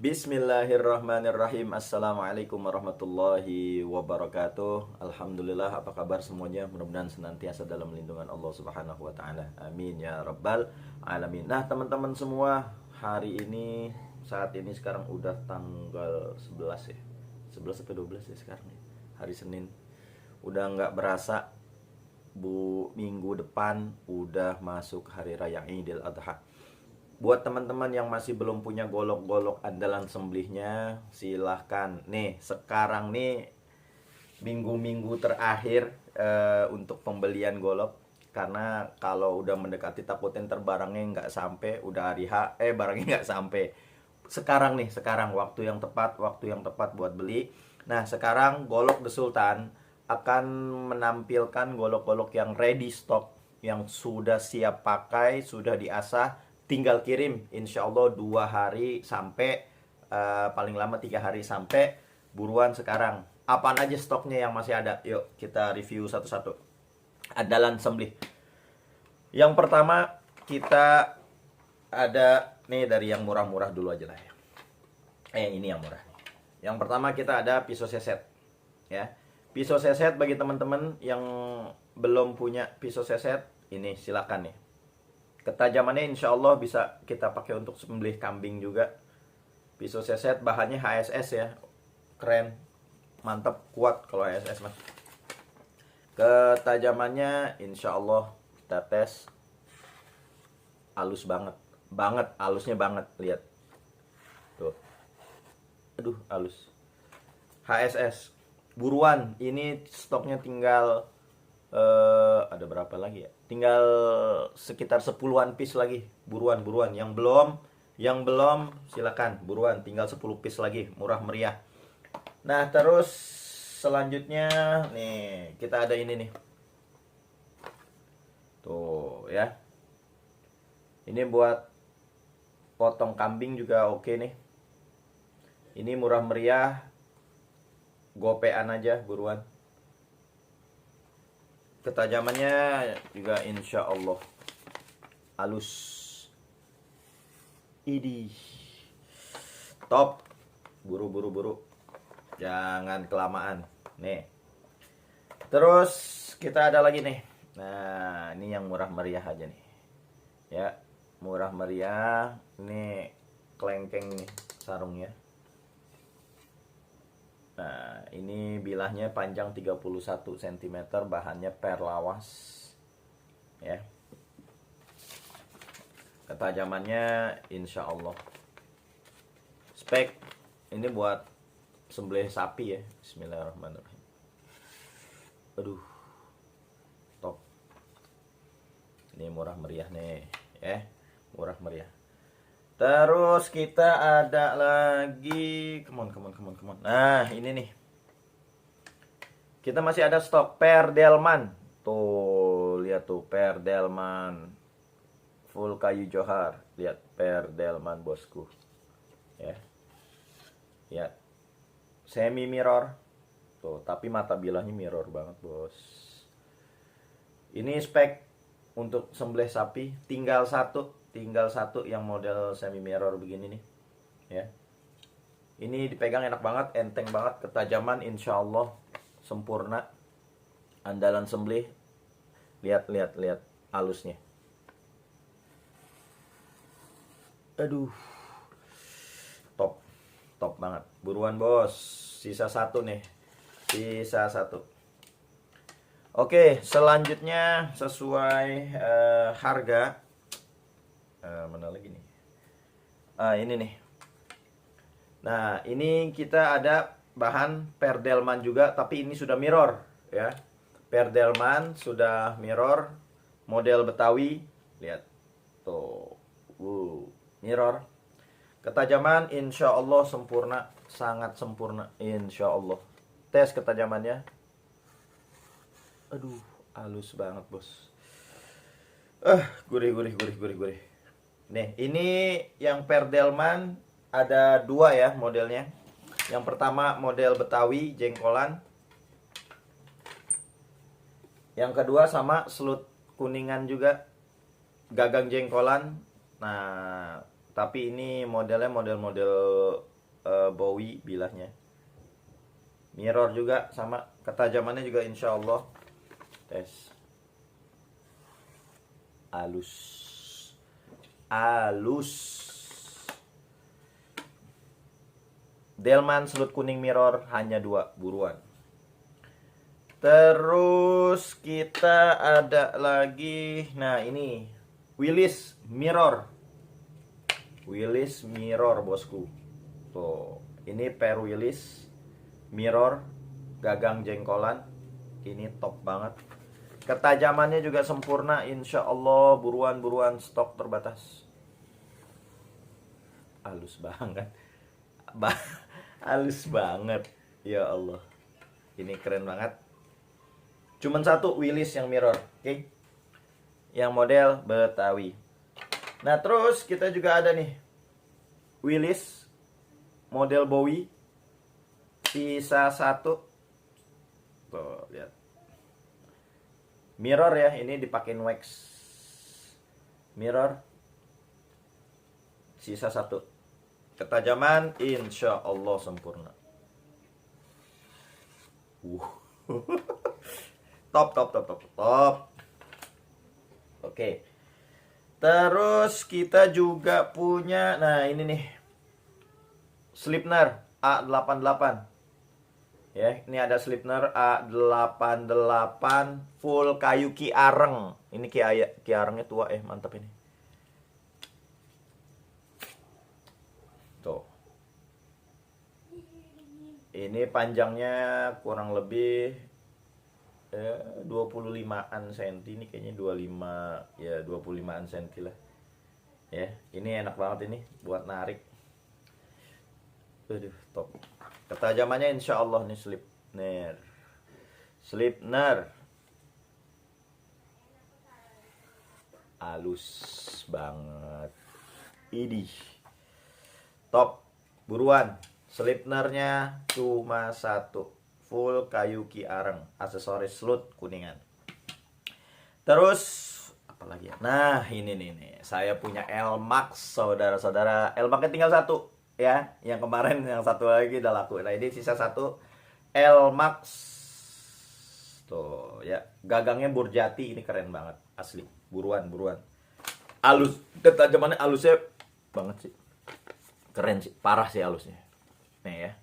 Bismillahirrahmanirrahim. Assalamualaikum warahmatullahi wabarakatuh. Alhamdulillah, apa kabar semuanya? Mudah-mudahan senantiasa dalam lindungan Allah Subhanahu wa taala. Amin ya rabbal alamin. Nah, teman-teman semua, hari ini saat ini sekarang udah tanggal 11 ya. 11 atau 12 ya sekarang ya. Hari Senin. Udah nggak berasa minggu depan udah masuk hari raya Idul Adha. Buat teman-teman yang masih belum punya golok-golok andalan sembelihnya, silahkan. Nih, sekarang nih minggu-minggu terakhir untuk pembelian golok. Karena kalau udah mendekati takutnya ntar barangnya nggak sampai, udah hari H, barangnya nggak sampai. Sekarang waktu yang tepat buat beli. Nah, sekarang Golok The Sultan akan menampilkan golok-golok yang ready stock, yang sudah siap pakai, sudah diasah. Tinggal kirim, insya Allah 2 hari sampai, paling lama 3 hari sampai. Buruan sekarang. Apaan aja stoknya yang masih ada? Yuk kita review satu-satu. Andalan sembelih. Yang pertama kita ada nih, dari yang murah-murah dulu aja lah ya. Ini yang murah. Yang pertama kita ada pisau seset ya. Pisau seset bagi teman-teman yang belum punya pisau seset, ini silakan nih. Ketajamannya insya Allah bisa kita pakai untuk sembelih kambing juga. Pisau seset bahannya HSS ya. Keren, mantap, kuat kalau HSS mas. Ketajamannya insya Allah kita tes. Halus banget. Halusnya banget, lihat. Tuh. Aduh, halus. HSS. Buruan, ini stoknya tinggal ada berapa lagi ya? Tinggal sekitar 10-an piece lagi. Buruan. Yang belum silakan buruan, tinggal 10 piece lagi, murah meriah. Nah, terus selanjutnya nih, kita ada ini nih. Tuh ya. Ini buat potong kambing juga oke nih. Ini murah meriah. Gopean aja buruan. Ketajamannya juga insya Allah halus. Idi top. Buru. Jangan kelamaan. Nih. Terus kita ada lagi nih. Nah, ini yang murah meriah aja nih. Ya, murah meriah. Ini kelengkeng nih sarungnya. Nah, ini bilahnya panjang 31 cm, bahannya perlawas ya. Ketajamannya insya Allah. Spek ini buat sembelih sapi ya. Bismillahirrahmanirrahim. Aduh, top. Ini murah meriah nih ya, murah meriah. Terus kita ada lagi, come on. Nah, ini nih. Kita masih ada stok Perdelman. Tuh, lihat tuh Perdelman. Full kayu johar. Lihat Perdelman bosku. Ya. Ya. Semi mirror. Tuh, tapi mata bilahnya mirror banget, Bos. Ini spek untuk sembelih sapi, tinggal satu yang model semi mirror begini nih ya. Ini dipegang enak banget, enteng banget, ketajaman insya Allah sempurna. Andalan sembelih, lihat halusnya. Aduh, top banget. Buruan bos, sisa satu nih, Oke, selanjutnya sesuai harga. Mana lagi nih? Ini nih. Nah, ini kita ada bahan Perdelman juga, tapi ini sudah mirror ya. Perdelman sudah mirror, model Betawi. Lihat. Tuh. Mirror. Ketajaman insya Allah sempurna, sangat sempurna insya Allah. Tes ketajamannya. Aduh, halus banget, Bos. Gurih. Nih, ini yang Perdelman ada 2 ya modelnya. Yang pertama model Betawi jengkolan. Yang kedua sama selut kuningan juga, gagang jengkolan. Nah, tapi ini modelnya model Bowie bilahnya. Mirror juga sama, ketajamannya juga insya Allah tes. Alus. Delman selut kuning mirror hanya 2, buruan. Terus kita ada lagi, nah ini Willis mirror. Willis mirror bosku. Tuh, ini per Willis mirror gagang jengkolan. Ini top banget. Ketajamannya juga sempurna insya Allah. Buruan stok terbatas. Halus banget. Halus banget. Ya Allah. Ini keren banget. Cuman satu Willis yang mirror, oke? Yang model Betawi. Nah terus kita juga ada nih Willis model Bowie. Sisa 1. Tuh, lihat. Mirror ya, ini dipakein wax. Mirror. Sisa 1. Ketajaman insya Allah sempurna. Top. Oke. Terus kita juga punya, nah ini nih, Sleipner A88. Ya, ini ada Sleipner A88 full kayu ki areng. Ini ki arengnya tua mantap ini. Tuh. Ini panjangnya kurang lebih 25-an senti, ini kayaknya 25 ya, 25-an senti lah. Ya, ini enak banget ini buat narik. Aduh, top. Ketajamannya insya Allah nih Sleipner. Halus banget. Idih. Top. Buruan. Sleipnernya cuma 1. Full kayu ki areng. Aksesoris slut kuningan. Terus apa lagi ya? Nah ini nih. Saya punya L-Max saudara-saudara. L-Max-nya tinggal 1. Ya, yang kemarin yang 1 lagi udah laku. Nah ini sisa 1 L-Max. Tuh ya, gagangnya Burjati, ini keren banget asli. Buruan. Halus, ketajamannya halusnya banget sih. Keren sih, parah sih halusnya. Nih ya.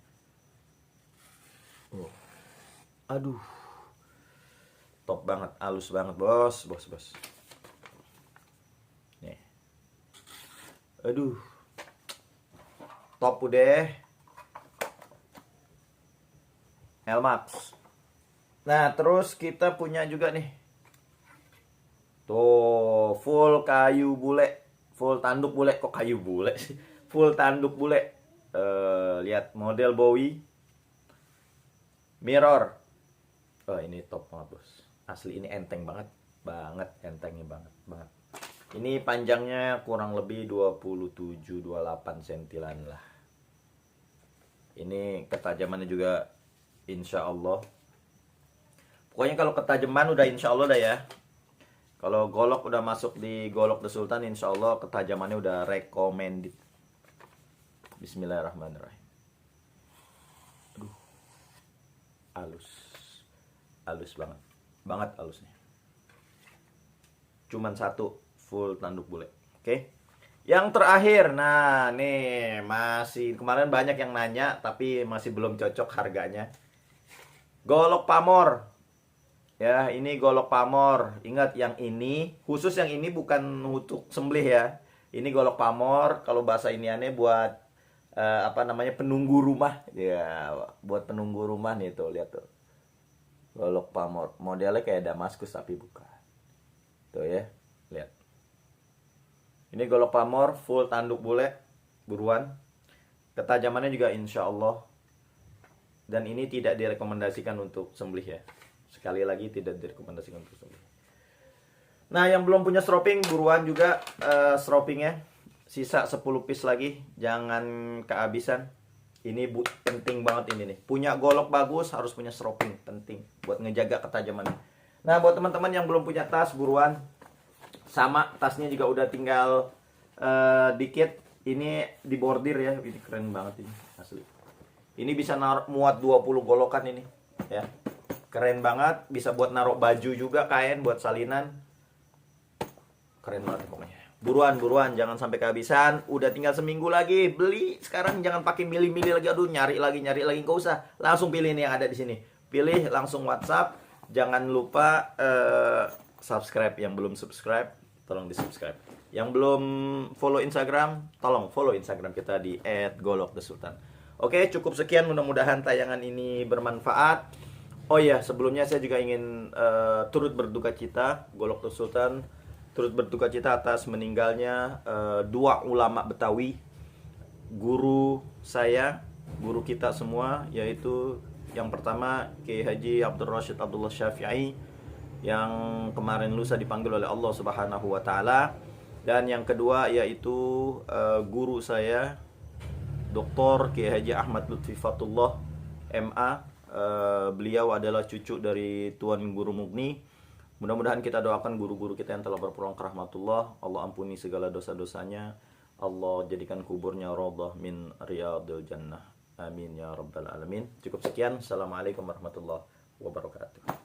Aduh. Top banget, halus banget, bos. Nih. Aduh. Top udah. L-Max. Nah, terus kita punya juga nih. Tuh, full kayu bule. Full tanduk bule. Kok kayu bule sih? Full tanduk bule. Lihat model Bowie. Mirror. Oh, ini top banget, bos. Asli ini enteng banget. Entengnya banget. Ini panjangnya kurang lebih 27-28 sentilan lah. Ini ketajamannya juga insya Allah. Pokoknya kalau ketajaman udah insya Allah dah ya. Kalau golok udah masuk di golok The Sultan, insya Allah ketajamannya udah recommended. Bismillahirrahmanirrahim. Aduh. Halus banget halusnya. Cuman 1 full tanduk bule. Oke. Yang terakhir, nah nih masih kemarin banyak yang nanya tapi masih belum cocok harganya. Golok Pamor. Ya, ini golok Pamor. Ingat yang ini, khusus yang ini bukan untuk sembelih ya. Ini golok Pamor, kalau bahasa iniannya buat penunggu rumah. Ya, buat penunggu rumah nih tuh, lihat tuh. Golok Pamor. Modelnya kayak Damaskus tapi bukan. Tuh ya, lihat. Ini golok Pamor full tanduk bule, buruan. Ketajamannya juga insya Allah. Dan ini tidak direkomendasikan untuk sembelih ya. Sekali lagi tidak direkomendasikan untuk sembelih. Nah yang belum punya stroping, buruan juga stropingnya. Sisa 10 piece lagi, jangan kehabisan. Ini penting banget ini nih. Punya golok bagus harus punya stroping, penting buat ngejaga ketajamannya. Nah buat teman-teman yang belum punya tas, buruan. Sama tasnya juga udah tinggal dikit. Ini dibordir ya, ini keren banget ini. asli. Ini bisa muat 20 golokan ini, ya. Keren banget, bisa buat naruh baju juga, kain buat salinan. Keren banget pokoknya. Buruan, jangan sampai kehabisan. Udah tinggal seminggu lagi, beli sekarang, jangan pakai milih-milih lagi. Aduh, nyari lagi, nggak usah. Langsung pilih nih yang ada di sini. Pilih langsung WhatsApp. Jangan lupa subscribe. Yang belum subscribe, tolong di subscribe. Yang belum follow Instagram, tolong follow Instagram kita di @golokthesultan. Oke, cukup sekian. Mudah-mudahan tayangan ini bermanfaat. Oh iya, sebelumnya saya juga ingin turut berduka cita, Golok the Sultan turut berduka cita atas meninggalnya dua ulama Betawi, guru saya, guru kita semua, yaitu yang pertama Kiai Haji Abdul Rashid Abdullah Syafi'i yang kemarin lusa dipanggil oleh Allah Subhanahu wa taala, dan yang kedua yaitu guru saya Dr. Kiai Haji Ahmad Lutfi Fatullah MA. Beliau adalah cucu dari Tuan Guru Mugni. Mudah-mudahan kita doakan guru-guru kita yang telah berpulang ke rahmatullah. Allah ampuni segala dosa-dosanya. Allah jadikan kuburnya raudhah min riyadil jannah. Amin ya rabbal alamin. Cukup sekian. Assalamualaikum warahmatullahi wabarakatuh.